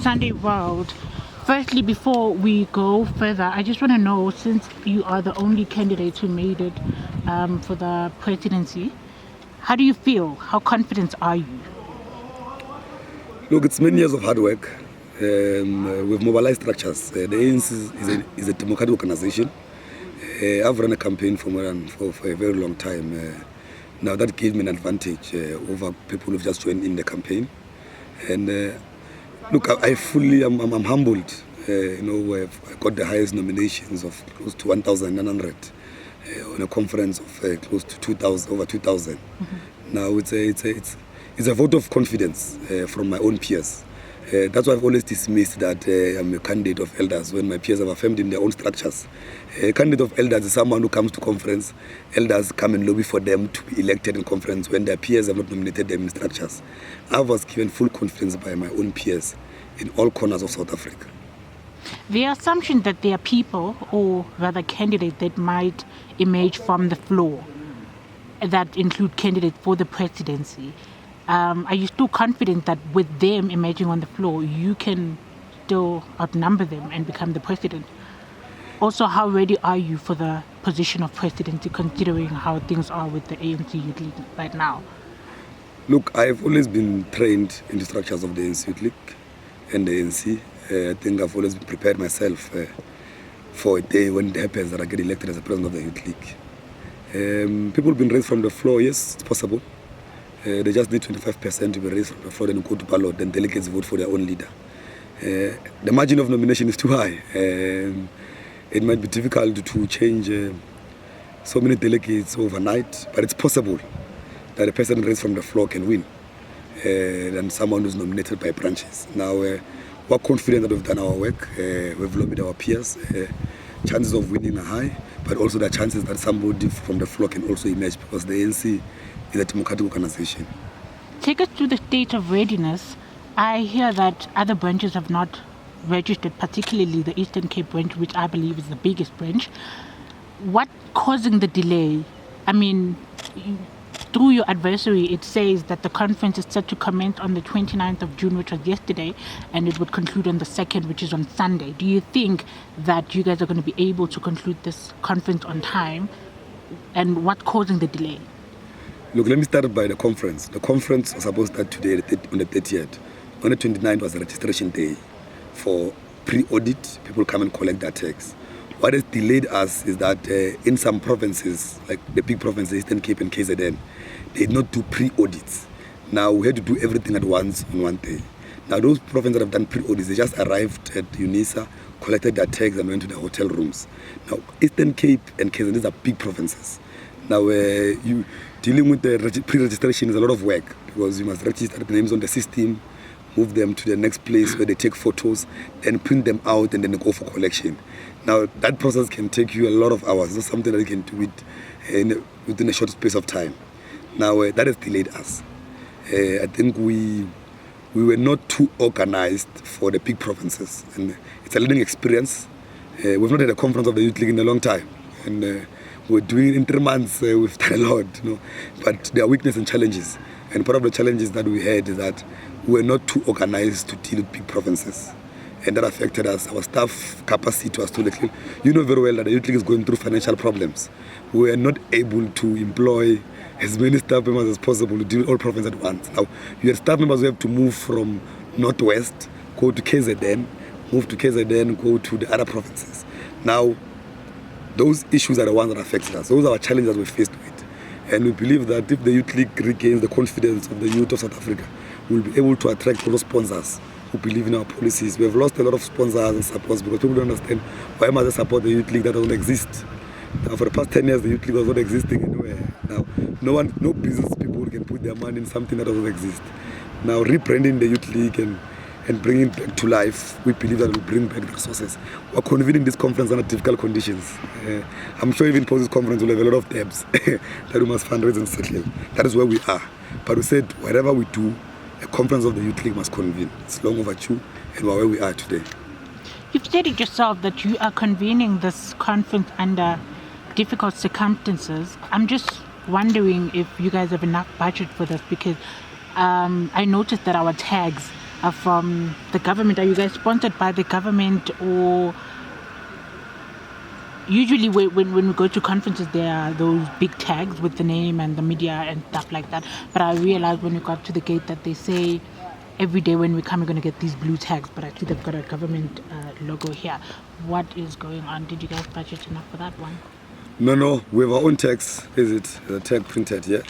Sunday World. Firstly, before we go further, I just want to know, since you are the only candidate who made it for the presidency, how do you feel? How confident are you? Look, it's many years of hard work. We've mobilized structures. The ANC is a democratic organization. I've run a campaign for a very long time. Now that gave me an advantage over people who've just joined in the campaign. And look, I'm humbled. I got the highest nominations of close to 1,900 on a conference of close to 2,000, over 2,000. Mm-hmm. Now it's a vote of confidence from my own peers. That's why I've always dismissed that I'm a candidate of elders when my peers have affirmed in their own structures. A candidate of elders is someone who comes to conference. Elders come and lobby for them to be elected in conference when their peers have not nominated them in structures. I was given full confidence by my own peers in all corners of South Africa. The assumption that there are people, or rather candidates, that might emerge from the floor that include candidates for the presidency. Are you still confident that with them emerging on the floor, you can still outnumber them and become the president? Also, how ready are you for the position of presidency, considering how things are with the ANC Youth League right now? Look, I've always been trained in the structures of the ANC Youth League and the ANC. I think I've always prepared myself for a day when it happens that I get elected as the president of the Youth League. People have been raised from the floor. Yes, it's possible. They just need 25% to be raised from the floor and go to ballot, then delegates vote for their own leader. The margin of nomination is too high. It might be difficult to change so many delegates overnight, but it's possible that a person raised from the floor can win than someone who's nominated by branches. Now, we're confident that we've done our work. We've lobbied our peers. Chances of winning are high, but also the chances that somebody from the floor can also emerge, because the ANC is a democratic organization. Take us to the state of readiness. I hear that other branches have not registered, particularly the Eastern Cape branch, which I believe is the biggest branch. What's causing the delay? I mean, through your adversary, it says that the conference is set to commence on the 29th of June, which was yesterday, and it would conclude on the 2nd, which is on Sunday. Do you think that you guys are going to be able to conclude this conference on time? And what's causing the delay? Look, let me start by the conference. The conference was supposed to start today on the 30th. On the 29th was the registration day for pre-audit. People come and collect their tax. What has delayed us is that in some provinces, like the big provinces, Eastern Cape and KZN, they did not do pre-audits. Now we had to do everything at once on one day. Now those provinces that have done pre-audits, they just arrived at UNISA, collected their tax and went to their hotel rooms. Now Eastern Cape and KZN, these are big provinces. Now you dealing with the pre-registration is a lot of work, because you must register the names on the system, move them to the next place where they take photos, then print them out, and then they go for collection. Now, that process can take you a lot of hours. It's not something that you can do it within a short space of time. Now, that has delayed us. I think we were not too organized for the big provinces. And it's a learning experience. We've not had a conference of the Youth League in a long time. And we're doing it in 3 months. We've done a lot, But there are weaknesses and challenges. And part of the challenges that we had is that we were not too organized to deal with big provinces. And that affected us. Our staff capacity was too little. You know very well that the Youth League is going through financial problems. We were not able to employ as many staff members as possible to deal with all provinces at once. Now, you have staff members who have to move from Northwest, go to KZN, move to KZN, go to the other provinces. Now, those issues are the ones that affected us. Those are our challenges we faced with. And we believe that if the Youth League regains the confidence of the youth of South Africa, we'll be able to attract a lot of sponsors who believe in our policies. We have lost a lot of sponsors and supports because people don't understand why must they support the Youth League that doesn't exist. Now, for the past 10 years, the Youth League was not existing anywhere. Now, no business people can put their money in something that doesn't exist. Now, rebranding the Youth League and bringing it back to life, we believe that will bring back the resources. We're convening this conference under difficult conditions. I'm sure even post this conference will have a lot of debts that we must fundraise and settle. That is where we are. But we said, whatever we do, a conference of the Youth League must convene. It's long overdue, and we're where we are today. You've said it yourself that you are convening this conference under difficult circumstances. I'm just wondering if you guys have enough budget for this, because I noticed that our tags from the government? Are you guys sponsored by the government, or usually when we go to conferences there are those big tags with the name and the media and stuff like that, but I realized when we got to the gate that they say every day when we come we're going to get these blue tags, but actually they've got a government logo here. What is going on? Did you guys budget enough for that one? No, we have our own tags. Is it the tag printed? Yeah.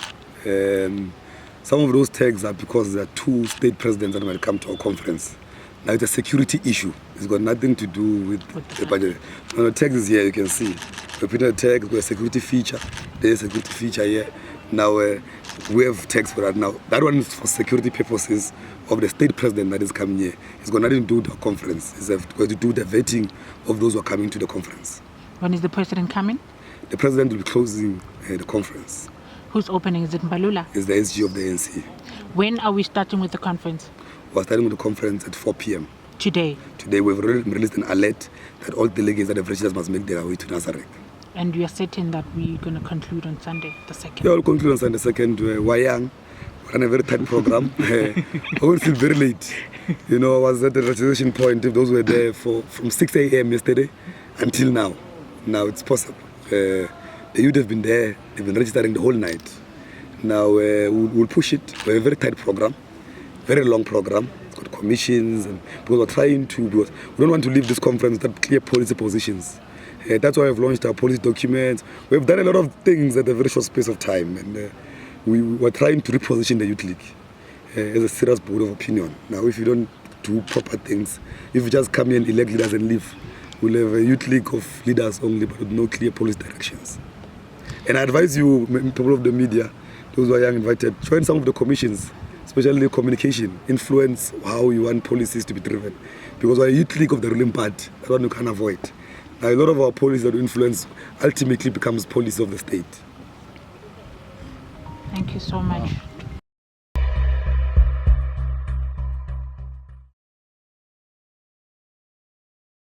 Some of those tags are because there are two state presidents that might come to our conference. Now it's a security issue. It's got nothing to do with the budget. Now the tag is here, you can see. We put a tag, we've got a security feature. There's a security feature here. Now we have tags for that. Now that one is for security purposes of the state president that is coming here. It's got nothing to do with the conference. It's going to do the vetting of those who are coming to the conference. When is the president coming? The president will be closing the conference. Who's opening? Is it Mbalula? It's the SG of the ANC. When are we starting with the conference? We're starting with the conference at 4 p.m. Today? Today we've already released an alert that all delegates that have registered must make their way to Nasrec. And you are certain that we're going to conclude on Sunday, the 2nd? Yeah, we'll conclude on Sunday the 2nd. We're young. We're on a very tight program. I won't feel very late. You know, I was at the registration point. If those were there from 6 a.m. yesterday until now. Now it's possible. The youth have been there. They've been registering the whole night. Now we'll push it. We have a very tight program, very long program. It's got commissions, and because we're trying to, because we don't want to leave this conference without clear policy positions. That's why we've launched our policy documents. We've done a lot of things at a very short space of time, and we were trying to reposition the Youth League as a serious board of opinion. Now, if you don't do proper things, if you just come here and elect leaders and leave, we'll have a Youth League of leaders only, but with no clear policy directions. And I advise you, people of the media, those who are young invited, join some of the commissions, especially communication, influence how you want policies to be driven. Because we're a Youth League of the ruling party, that's what you can't avoid. Now, a lot of our policies that we influence ultimately becomes policy of the state. Thank you so much.